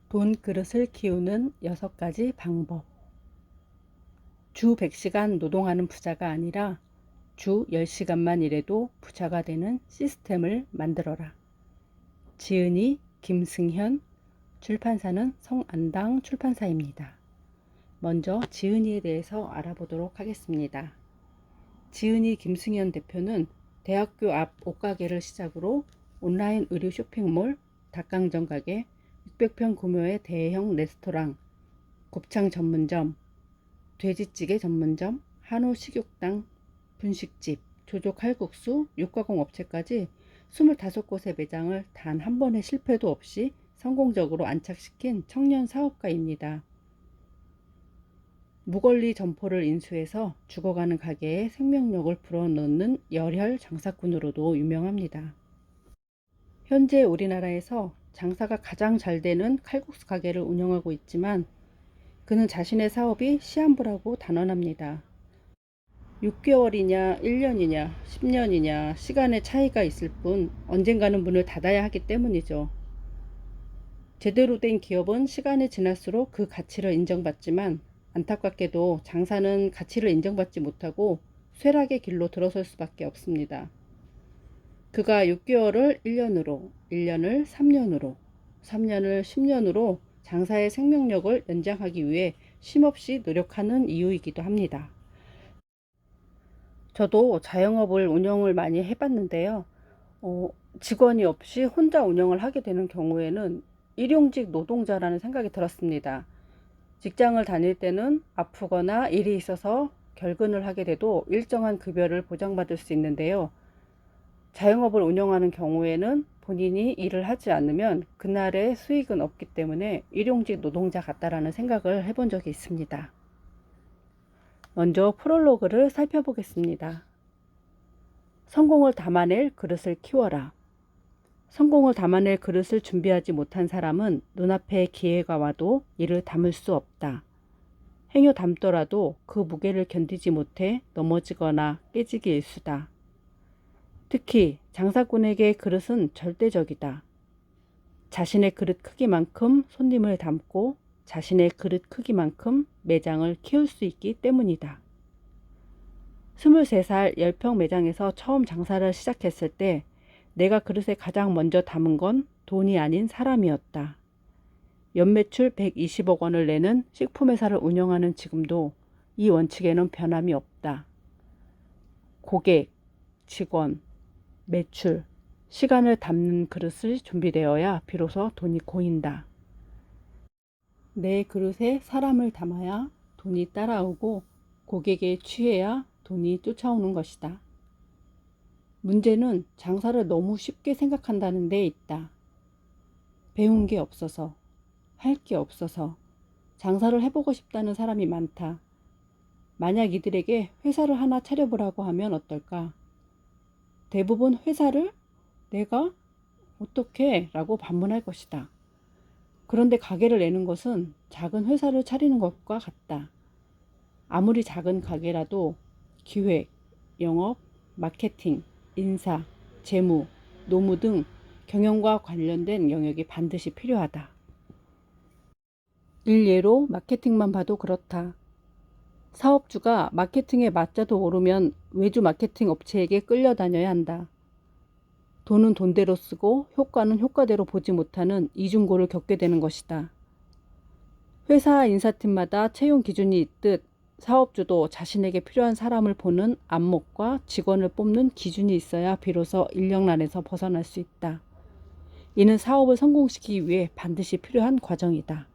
돈 그릇을 키우는 6가지 방법. 주 100시간 노동하는 부자가 아니라 주 10시간만 일해도 부자가 되는 시스템을 만들어라. 지은이 김승현, 출판사는 성안당 출판사입니다. 먼저 지은이에 대해서 알아보도록 하겠습니다. 지은이 김승현 대표는 대학교 앞 옷가게를 시작으로 온라인 의류 쇼핑몰, 닭강정 가게, 600평 규모의 대형 레스토랑, 곱창 전문점, 돼지찌개 전문점, 한우 식육당, 분식집, 조조 칼국수, 육가공 업체까지 25곳의 매장을 단 한 번의 실패도 없이 성공적으로 안착시킨 청년 사업가입니다. 무걸리 점포를 인수해서 죽어가는 가게에 생명력을 불어넣는 열혈 장사꾼으로도 유명합니다. 현재 우리나라에서 장사가 가장 잘 되는 칼국수 가게를 운영하고 있지만 그는 자신의 사업이 시한부라고 단언합니다. 6개월이냐 1년이냐 10년이냐 시간의 차이가 있을 뿐 언젠가는 문을 닫아야 하기 때문이죠. 제대로 된 기업은 시간이 지날수록 그 가치를 인정받지만 안타깝게도 장사는 가치를 인정받지 못하고 쇠락의 길로 들어설 수밖에 없습니다. 그가 6개월을 1년으로, 1년을 3년으로, 3년을 10년으로 장사의 생명력을 연장하기 위해 쉼없이 노력하는 이유이기도 합니다. 저도 자영업을 운영을 많이 해봤는데요. 직원이 없이 혼자 운영을 하게 되는 경우에는 일용직 노동자라는 생각이 들었습니다. 직장을 다닐 때는 아프거나 일이 있어서 결근을 하게 돼도 일정한 급여를 보장받을 수 있는데요. 자영업을 운영하는 경우에는 본인이 일을 하지 않으면 그날의 수익은 없기 때문에 일용직 노동자 같다라는 생각을 해본 적이 있습니다. 먼저 프롤로그를 살펴보겠습니다. 성공을 담아낼 그릇을 키워라. 성공을 담아낼 그릇을 준비하지 못한 사람은 눈앞에 기회가 와도 이를 담을 수 없다. 행여 담더라도 그 무게를 견디지 못해 넘어지거나 깨지기 일쑤다. 특히 장사꾼에게 그릇은 절대적이다. 자신의 그릇 크기만큼 손님을 담고 자신의 그릇 크기만큼 매장을 키울 수 있기 때문이다. 23살 10평 매장에서 처음 장사를 시작했을 때 내가 그릇에 가장 먼저 담은 건 돈이 아닌 사람이었다. 연매출 120억 원을 내는 식품회사를 운영하는 지금도 이 원칙에는 변함이 없다. 고객, 직원, 매출, 시간을 담는 그릇이 준비되어야 비로소 돈이 고인다. 내 그릇에 사람을 담아야 돈이 따라오고 고객에 취해야 돈이 쫓아오는 것이다. 문제는 장사를 너무 쉽게 생각한다는 데 있다. 배운 게 없어서, 할 게 없어서 장사를 해보고 싶다는 사람이 많다. 만약 이들에게 회사를 하나 차려보라고 하면 어떨까? 대부분 회사를 내가 어떻게? 라고 반문할 것이다. 그런데 가게를 내는 것은 작은 회사를 차리는 것과 같다. 아무리 작은 가게라도 기획, 영업, 마케팅, 인사, 재무, 노무 등 경영과 관련된 영역이 반드시 필요하다. 일례로 마케팅만 봐도 그렇다. 사업주가 마케팅에 맞자도 모르면 외주 마케팅 업체에게 끌려다녀야 한다. 돈은 돈대로 쓰고 효과는 효과대로 보지 못하는 이중고를 겪게 되는 것이다. 회사 인사팀마다 채용 기준이 있듯 사업주도 자신에게 필요한 사람을 보는 안목과 직원을 뽑는 기준이 있어야 비로소 인력난에서 벗어날 수 있다. 이는 사업을 성공시키기 위해 반드시 필요한 과정이다.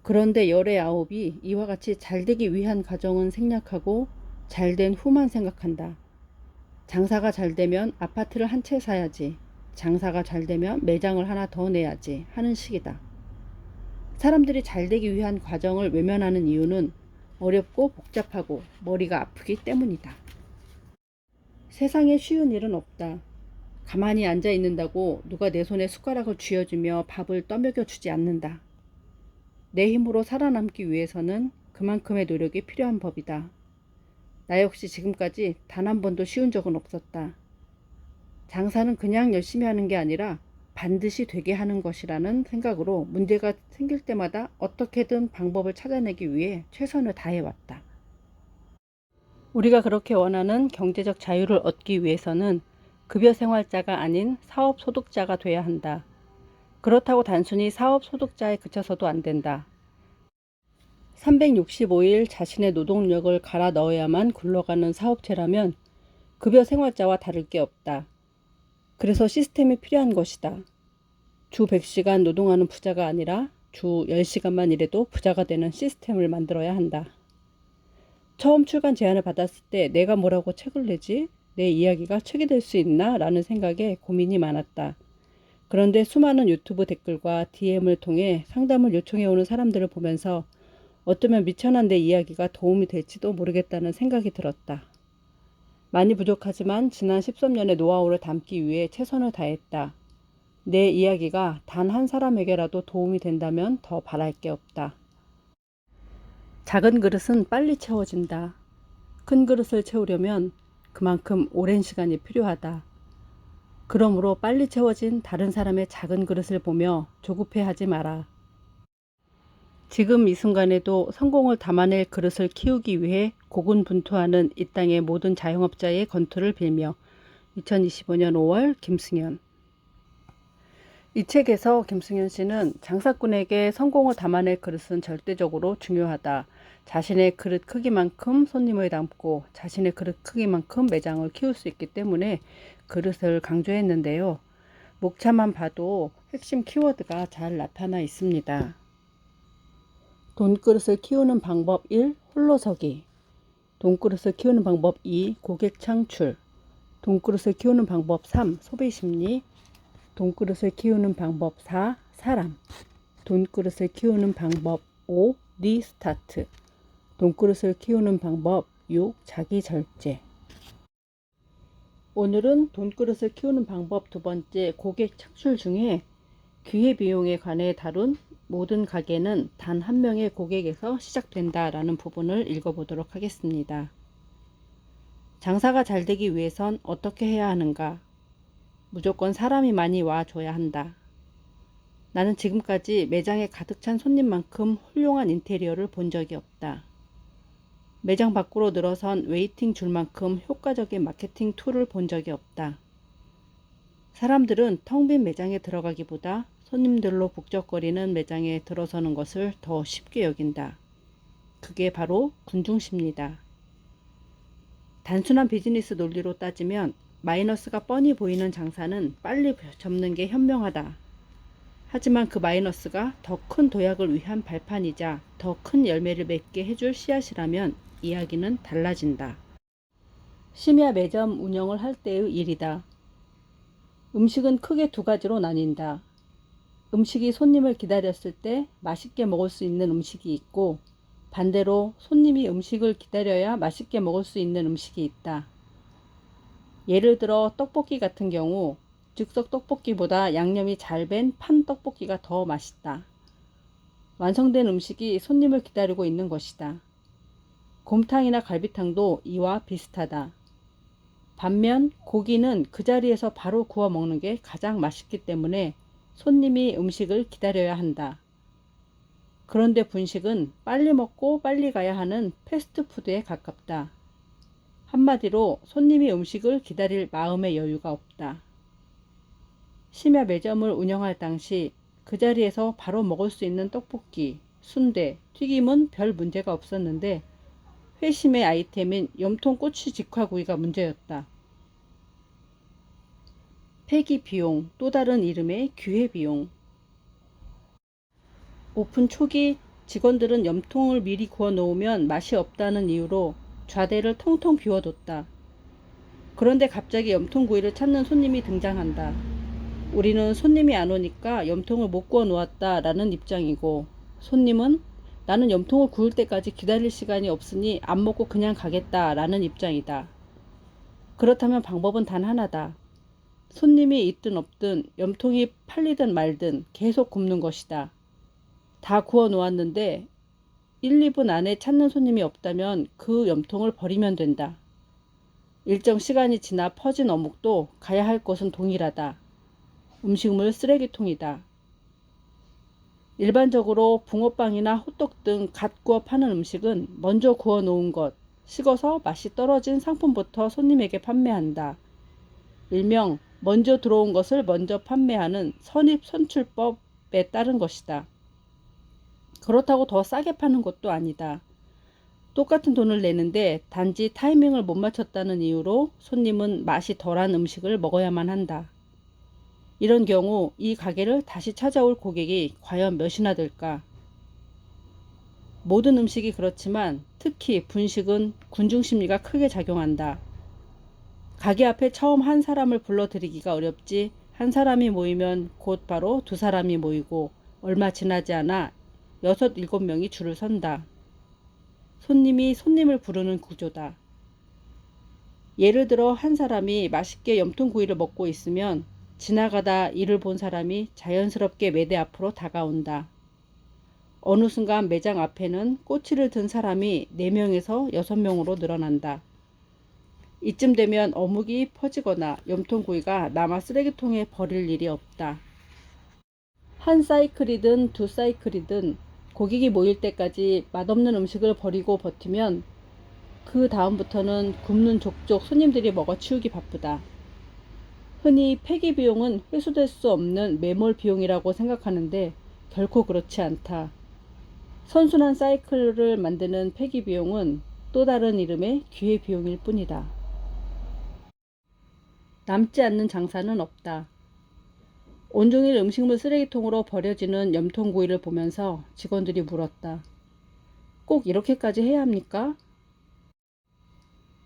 그런데 열의 아홉이 이와 같이 잘되기 위한 과정은 생략하고 잘된 후만 생각한다. 장사가 잘되면 아파트를 한 채 사야지, 장사가 잘되면 매장을 하나 더 내야지 하는 식이다. 사람들이 잘되기 위한 과정을 외면하는 이유는 어렵고 복잡하고 머리가 아프기 때문이다. 세상에 쉬운 일은 없다. 가만히 앉아 있는다고 누가 내 손에 숟가락을 쥐어주며 밥을 떠먹여 주지 않는다. 내 힘으로 살아남기 위해서는 그만큼의 노력이 필요한 법이다. 나 역시 지금까지 단 한 번도 쉬운 적은 없었다. 장사는 그냥 열심히 하는 게 아니라 반드시 되게 하는 것이라는 생각으로 문제가 생길 때마다 어떻게든 방법을 찾아내기 위해 최선을 다해왔다. 우리가 그렇게 원하는 경제적 자유를 얻기 위해서는 급여 생활자가 아닌 사업소득자가 돼야 한다. 그렇다고 단순히 사업소득자에 그쳐서도 안 된다. 365일 자신의 노동력을 갈아 넣어야만 굴러가는 사업체라면 급여 생활자와 다를 게 없다. 그래서 시스템이 필요한 것이다. 주 100시간 노동하는 부자가 아니라 주 10시간만 일해도 부자가 되는 시스템을 만들어야 한다. 처음 출간 제안을 받았을 때 내가 뭐라고 책을 내지? 내 이야기가 책이 될 수 있나? 라는 생각에 고민이 많았다. 그런데 수많은 유튜브 댓글과 DM을 통해 상담을 요청해 오는 사람들을 보면서 어쩌면 미천한 내 이야기가 도움이 될지도 모르겠다는 생각이 들었다. 많이 부족하지만 지난 13년의 노하우를 담기 위해 최선을 다했다. 내 이야기가 단 한 사람에게라도 도움이 된다면 더 바랄 게 없다. 작은 그릇은 빨리 채워진다. 큰 그릇을 채우려면 그만큼 오랜 시간이 필요하다. 그러므로 빨리 채워진 다른 사람의 작은 그릇을 보며 조급해하지 마라. 지금 이 순간에도 성공을 담아낼 그릇을 키우기 위해 고군분투하는 이 땅의 모든 자영업자의 건투를 빌며 2025년 5월 김승현. 이 책에서 김승현 씨는 장사꾼에게 성공을 담아낼 그릇은 절대적으로 중요하다. 자신의 그릇 크기만큼 손님을 담고 자신의 그릇 크기만큼 매장을 키울 수 있기 때문에 그릇을 강조했는데요. 목차만 봐도 핵심 키워드가 잘 나타나 있습니다. 돈그릇을 키우는 방법 1. 홀로서기. 돈그릇을 키우는 방법 2. 고객 창출. 돈그릇을 키우는 방법 3. 소비심리. 돈그릇을 키우는 방법 4. 사람. 돈그릇을 키우는 방법 5. 리스타트. 돈그릇을 키우는 방법 6. 자기절제. 오늘은 돈그릇을 키우는 방법 두 번째 고객 창출 중에 기회비용에 관해 다룬 모든 가게는 단 한 명의 고객에서 시작된다 라는 부분을 읽어보도록 하겠습니다. 장사가 잘 되기 위해선 어떻게 해야 하는가? 무조건 사람이 많이 와줘야 한다. 나는 지금까지 매장에 가득 찬 손님만큼 훌륭한 인테리어를 본 적이 없다. 매장 밖으로 늘어선 웨이팅 줄만큼 효과적인 마케팅 툴을 본 적이 없다. 사람들은 텅 빈 매장에 들어가기보다 손님들로 북적거리는 매장에 들어서는 것을 더 쉽게 여긴다. 그게 바로 군중심리다. 단순한 비즈니스 논리로 따지면 마이너스가 뻔히 보이는 장사는 빨리 접는 게 현명하다. 하지만 그 마이너스가 더 큰 도약을 위한 발판이자 더 큰 열매를 맺게 해줄 씨앗이라면 이야기는 달라진다. 심야 매점 운영을 할 때의 일이다. 음식은 크게 두 가지로 나뉜다. 음식이 손님을 기다렸을 때 맛있게 먹을 수 있는 음식이 있고 반대로 손님이 음식을 기다려야 맛있게 먹을 수 있는 음식이 있다. 예를 들어 떡볶이 같은 경우 즉석 떡볶이보다 양념이 잘 밴 판 떡볶이가 더 맛있다. 완성된 음식이 손님을 기다리고 있는 것이다. 곰탕이나 갈비탕도 이와 비슷하다. 반면 고기는 그 자리에서 바로 구워 먹는 게 가장 맛있기 때문에 손님이 음식을 기다려야 한다. 그런데 분식은 빨리 먹고 빨리 가야 하는 패스트푸드에 가깝다. 한마디로 손님이 음식을 기다릴 마음의 여유가 없다. 심야 매점을 운영할 당시 그 자리에서 바로 먹을 수 있는 떡볶이, 순대, 튀김은 별 문제가 없었는데 회심의 아이템인 염통꼬치 직화구이가 문제였다. 폐기 비용, 또 다른 이름의 기회 비용. 오픈 초기 직원들은 염통을 미리 구워 놓으면 맛이 없다는 이유로 좌대를 텅텅 비워뒀다. 그런데 갑자기 염통구이를 찾는 손님이 등장한다. 우리는 손님이 안 오니까 염통을 못 구워 놓았다 라는 입장이고 손님은 나는 염통을 구울 때까지 기다릴 시간이 없으니 안 먹고 그냥 가겠다 라는 입장이다. 그렇다면 방법은 단 하나다. 손님이 있든 없든 염통이 팔리든 말든 계속 굽는 것이다. 다 구워 놓았는데 1, 2분 안에 찾는 손님이 없다면 그 염통을 버리면 된다. 일정 시간이 지나 퍼진 어묵도 가야 할 곳은 동일하다. 음식물 쓰레기통이다. 일반적으로 붕어빵이나 호떡 등 갓 구워 파는 음식은 먼저 구워 놓은 것, 식어서 맛이 떨어진 상품부터 손님에게 판매한다. 일명 먼저 들어온 것을 먼저 판매하는 선입선출법에 따른 것이다. 그렇다고 더 싸게 파는 것도 아니다. 똑같은 돈을 내는데 단지 타이밍을 못 맞췄다는 이유로 손님은 맛이 덜한 음식을 먹어야만 한다. 이런 경우 이 가게를 다시 찾아올 고객이 과연 몇이나 될까? 모든 음식이 그렇지만 특히 분식은 군중 심리가 크게 작용한다. 가게 앞에 처음 한 사람을 불러들이기가 어렵지, 한 사람이 모이면 곧 바로 두 사람이 모이고 얼마 지나지 않아 6, 7명이 줄을 선다. 손님이 손님을 부르는 구조다. 예를 들어 한 사람이 맛있게 염통구이를 먹고 있으면 지나가다 이를 본 사람이 자연스럽게 매대 앞으로 다가온다. 어느 순간 매장 앞에는 꼬치를 든 사람이 4명에서 6명으로 늘어난다. 이쯤 되면 어묵이 퍼지거나 염통구이가 남아 쓰레기통에 버릴 일이 없다. 한 사이클이든 두 사이클이든 고객이 모일 때까지 맛없는 음식을 버리고 버티면 그 다음부터는 굶는 족족 손님들이 먹어치우기 바쁘다. 흔히 폐기 비용은 회수될 수 없는 매몰 비용이라고 생각하는데 결코 그렇지 않다. 선순환 사이클을 만드는 폐기 비용은 또 다른 이름의 기회 비용일 뿐이다. 남지 않는 장사는 없다. 온종일 음식물 쓰레기통으로 버려지는 염통구이를 보면서 직원들이 물었다. 꼭 이렇게까지 해야 합니까?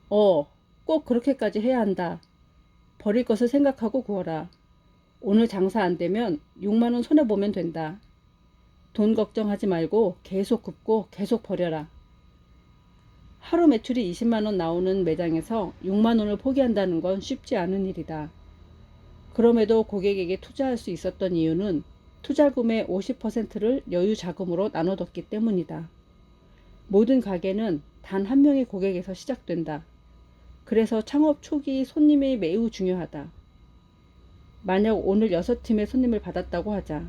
꼭 그렇게까지 해야 한다. 버릴 것을 생각하고 구워라. 오늘 장사 안 되면 6만 원 손해보면 된다. 돈 걱정하지 말고 계속 굽고 계속 버려라. 하루 매출이 20만 원 나오는 매장에서 6만 원을 포기한다는 건 쉽지 않은 일이다. 그럼에도 고객에게 투자할 수 있었던 이유는 투자금의 50%를 여유 자금으로 나눠뒀기 때문이다. 모든 가게는 단 한 명의 고객에서 시작된다. 그래서 창업 초기 손님이 매우 중요하다. 만약 오늘 6팀의 손님을 받았다고 하자.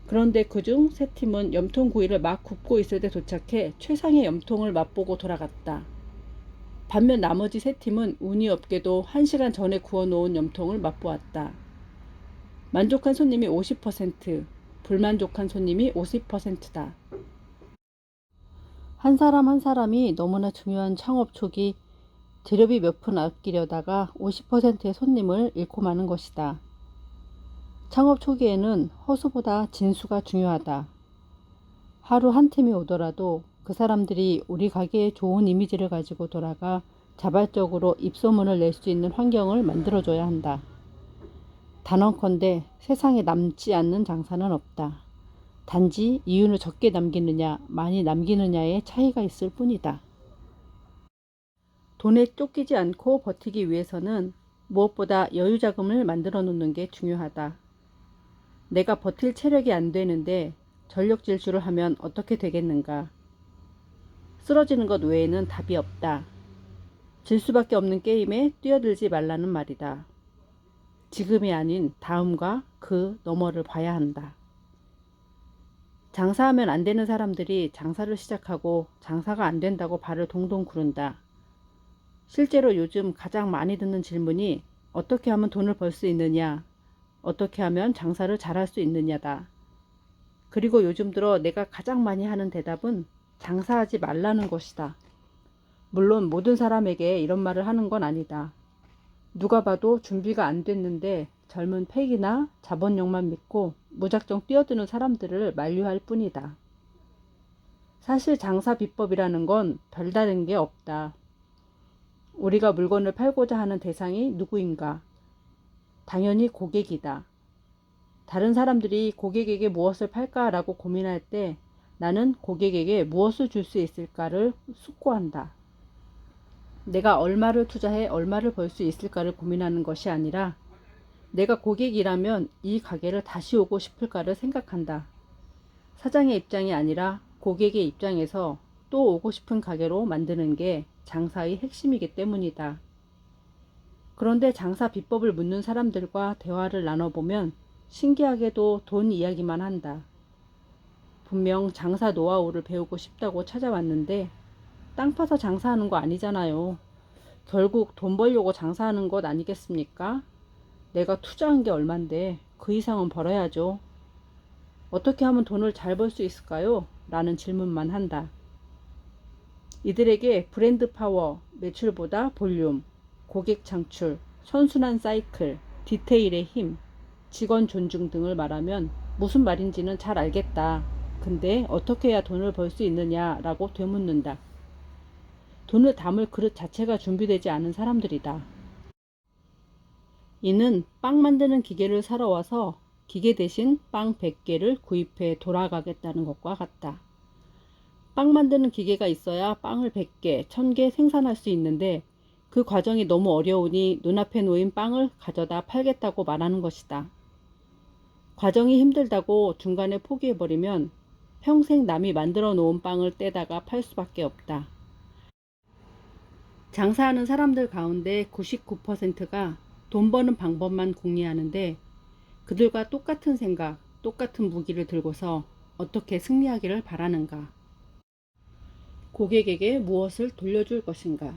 그런데 그중 3팀은 염통구이를 막 굽고 있을 때 도착해 최상의 염통을 맛보고 돌아갔다. 반면 나머지 3팀은 운이 없게도 1시간 전에 구워놓은 염통을 맛보았다. 만족한 손님이 50%, 불만족한 손님이 50%다. 한 사람 한 사람이 너무나 중요한 창업 초기 재료비 몇 푼 아끼려다가 50%의 손님을 잃고 마는 것이다. 창업 초기에는 허수보다 진수가 중요하다. 하루 한 팀이 오더라도 그 사람들이 우리 가게에 좋은 이미지를 가지고 돌아가 자발적으로 입소문을 낼 수 있는 환경을 만들어줘야 한다. 단언컨대 세상에 남지 않는 장사는 없다. 단지 이윤을 적게 남기느냐 많이 남기느냐의 차이가 있을 뿐이다. 돈에 쫓기지 않고 버티기 위해서는 무엇보다 여유 자금을 만들어 놓는 게 중요하다. 내가 버틸 체력이 안 되는데 전력 질주를 하면 어떻게 되겠는가? 쓰러지는 것 외에는 답이 없다. 질 수밖에 없는 게임에 뛰어들지 말라는 말이다. 지금이 아닌 다음과 그 너머를 봐야 한다. 장사하면 안 되는 사람들이 장사를 시작하고 장사가 안 된다고 발을 동동 구른다. 실제로 요즘 가장 많이 듣는 질문이 어떻게 하면 돈을 벌 수 있느냐, 어떻게 하면 장사를 잘할 수 있느냐다. 그리고 요즘 들어 내가 가장 많이 하는 대답은 장사하지 말라는 것이다. 물론 모든 사람에게 이런 말을 하는 건 아니다. 누가 봐도 준비가 안 됐는데 젊은 패기나 자본력만 믿고 무작정 뛰어드는 사람들을 만류할 뿐이다. 사실 장사 비법이라는 건 별다른 게 없다. 우리가 물건을 팔고자 하는 대상이 누구인가? 당연히 고객이다. 다른 사람들이 고객에게 무엇을 팔까라고 고민할 때 나는 고객에게 무엇을 줄 수 있을까를 숙고한다. 내가 얼마를 투자해 얼마를 벌 수 있을까를 고민하는 것이 아니라 내가 고객이라면 이 가게를 다시 오고 싶을까를 생각한다. 사장의 입장이 아니라 고객의 입장에서 또 오고 싶은 가게로 만드는 게 장사의 핵심이기 때문이다. 그런데 장사 비법을 묻는 사람들과 대화를 나눠보면 신기하게도 돈 이야기만 한다. 분명 장사 노하우를 배우고 싶다고 찾아왔는데 땅 파서 장사하는 거 아니잖아요. 결국 돈 벌려고 장사하는 것 아니겠습니까? 내가 투자한 게 얼만데 그 이상은 벌어야죠. 어떻게 하면 돈을 잘 벌 수 있을까요? 라는 질문만 한다. 이들에게 브랜드 파워, 매출보다 볼륨, 고객 창출, 선순환 사이클, 디테일의 힘, 직원 존중 등을 말하면 무슨 말인지는 잘 알겠다. 근데 어떻게 해야 돈을 벌 수 있느냐라고 되묻는다. 돈을 담을 그릇 자체가 준비되지 않은 사람들이다. 이는 빵 만드는 기계를 사러 와서 기계 대신 빵 100개를 구입해 돌아가겠다는 것과 같다. 빵 만드는 기계가 있어야 빵을 100개, 1000개 생산할 수 있는데 그 과정이 너무 어려우니 눈앞에 놓인 빵을 가져다 팔겠다고 말하는 것이다. 과정이 힘들다고 중간에 포기해버리면 평생 남이 만들어 놓은 빵을 떼다가 팔 수밖에 없다. 장사하는 사람들 가운데 99%가 돈 버는 방법만 궁리하는데 그들과 똑같은 생각, 똑같은 무기를 들고서 어떻게 승리하기를 바라는가? 고객에게 무엇을 돌려줄 것인가?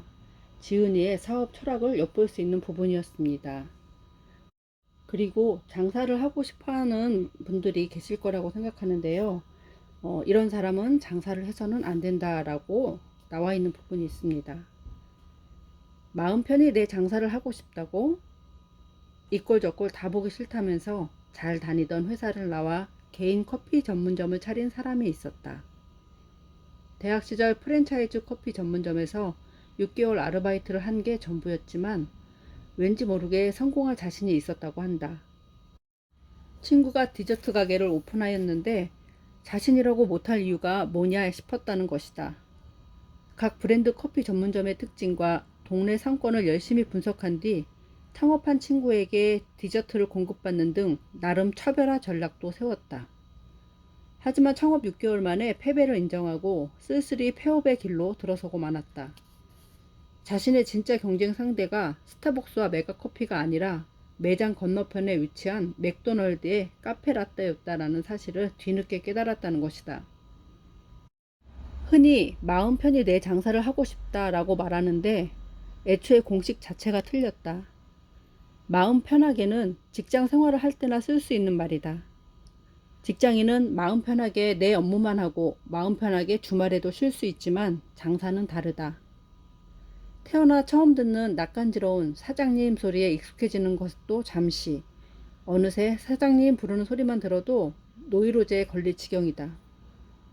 지은이의 사업 철학을 엿볼 수 있는 부분이었습니다. 그리고 장사를 하고 싶어 하는 분들이 계실 거라고 생각하는데요. 이런 사람은 장사를 해서는 안 된다라고 나와 있는 부분이 있습니다. 마음 편히 내 장사를 하고 싶다고 이꼴저꼴 다 보기 싫다면서 잘 다니던 회사를 나와 개인 커피 전문점을 차린 사람이 있었다. 대학 시절 프랜차이즈 커피 전문점에서 6개월 아르바이트를 한 게 전부였지만 왠지 모르게 성공할 자신이 있었다고 한다. 친구가 디저트 가게를 오픈하였는데 자신이라고 못할 이유가 뭐냐 싶었다는 것이다. 각 브랜드 커피 전문점의 특징과 동네 상권을 열심히 분석한 뒤 창업한 친구에게 디저트를 공급받는 등 나름 차별화 전략도 세웠다. 하지만 창업 6개월 만에 패배를 인정하고 쓸쓸히 폐업의 길로 들어서고 말았다. 자신의 진짜 경쟁 상대가 스타벅스와 메가커피가 아니라 매장 건너편에 위치한 맥도널드의 카페라떼였다라는 사실을 뒤늦게 깨달았다는 것이다. 흔히 마음 편히 내 장사를 하고 싶다라고 말하는데 애초에 공식 자체가 틀렸다. 마음 편하게는 직장 생활을 할 때나 쓸 수 있는 말이다. 직장인은 마음 편하게 내 업무만 하고 마음 편하게 주말에도 쉴 수 있지만 장사는 다르다. 태어나 처음 듣는 낯간지러운 사장님 소리에 익숙해지는 것도 잠시. 어느새 사장님 부르는 소리만 들어도 노이로제에 걸릴 지경이다.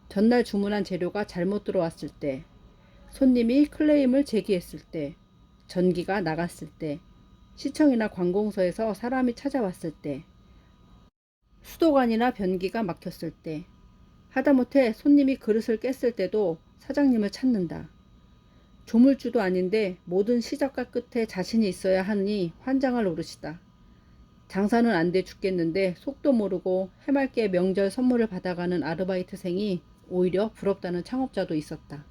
전날 주문한 재료가 잘못 들어왔을 때, 손님이 클레임을 제기했을 때, 전기가 나갔을 때, 시청이나 관공서에서 사람이 찾아왔을 때, 수도관이나 변기가 막혔을 때, 하다못해 손님이 그릇을 깼을 때도 사장님을 찾는다. 조물주도 아닌데 모든 시작과 끝에 자신이 있어야 하니 환장할 노릇이다. 장사는 안 돼 죽겠는데 속도 모르고 해맑게 명절 선물을 받아가는 아르바이트생이 오히려 부럽다는 창업자도 있었다.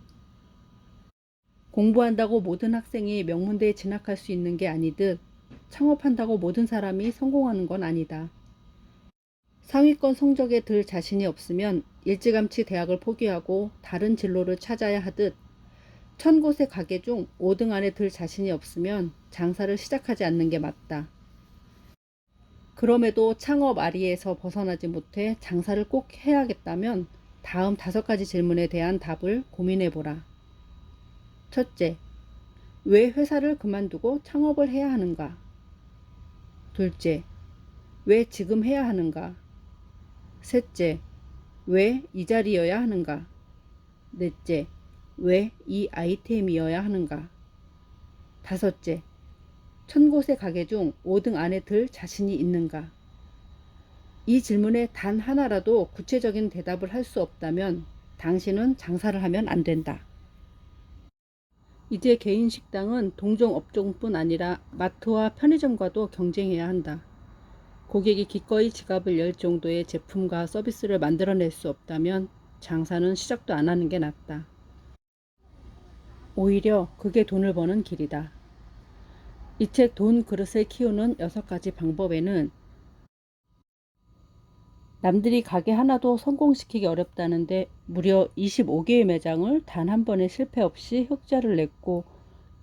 공부한다고 모든 학생이 명문대에 진학할 수 있는 게 아니듯 창업한다고 모든 사람이 성공하는 건 아니다. 상위권 성적에 들 자신이 없으면 일찌감치 대학을 포기하고 다른 진로를 찾아야 하듯 1000곳의 가게 중 5등 안에 들 자신이 없으면 장사를 시작하지 않는 게 맞다. 그럼에도 창업 아리에서 벗어나지 못해 장사를 꼭 해야겠다면 다음 5가지 질문에 대한 답을 고민해보라. 첫째, 왜 회사를 그만두고 창업을 해야 하는가? 둘째, 왜 지금 해야 하는가? 셋째, 왜 이 자리여야 하는가? 넷째, 왜 이 아이템이어야 하는가? 다섯째, 1000곳의 가게 중 5등 안에 들 자신이 있는가? 이 질문에 단 하나라도 구체적인 대답을 할 수 없다면 당신은 장사를 하면 안 된다. 이제 개인 식당은 동종 업종뿐 아니라 마트와 편의점과도 경쟁해야 한다. 고객이 기꺼이 지갑을 열 정도의 제품과 서비스를 만들어낼 수 없다면 장사는 시작도 안 하는 게 낫다. 오히려 그게 돈을 버는 길이다. 이 책 돈 그릇을 키우는 6가지 방법에는 남들이 가게 하나도 성공시키기 어렵다는데 무려 25개의 매장을 단 한 번의 실패 없이 흑자를 냈고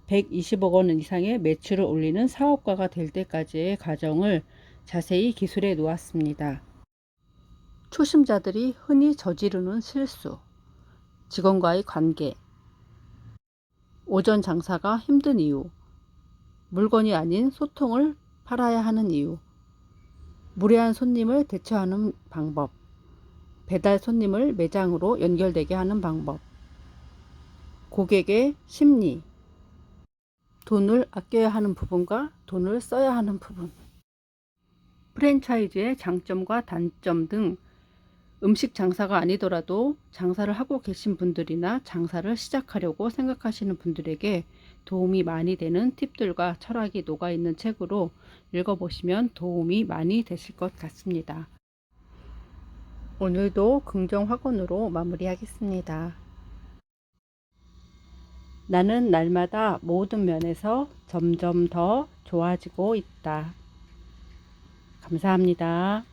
120억 원 이상의 매출을 올리는 사업가가 될 때까지의 과정을 자세히 기술해 놓았습니다. 초심자들이 흔히 저지르는 실수, 직원과의 관계, 오전 장사가 힘든 이유, 물건이 아닌 소통을 팔아야 하는 이유, 무례한 손님을 대처하는 방법, 배달 손님을 매장으로 연결되게 하는 방법, 고객의 심리, 돈을 아껴야 하는 부분과 돈을 써야 하는 부분, 프랜차이즈의 장점과 단점 등 음식 장사가 아니더라도 장사를 하고 계신 분들이나 장사를 시작하려고 생각하시는 분들에게 도움이 많이 되는 팁들과 철학이 녹아있는 책으로 읽어보시면 도움이 많이 되실 것 같습니다. 오늘도 긍정 확언으로 마무리하겠습니다. 나는 날마다 모든 면에서 점점 더 좋아지고 있다. 감사합니다.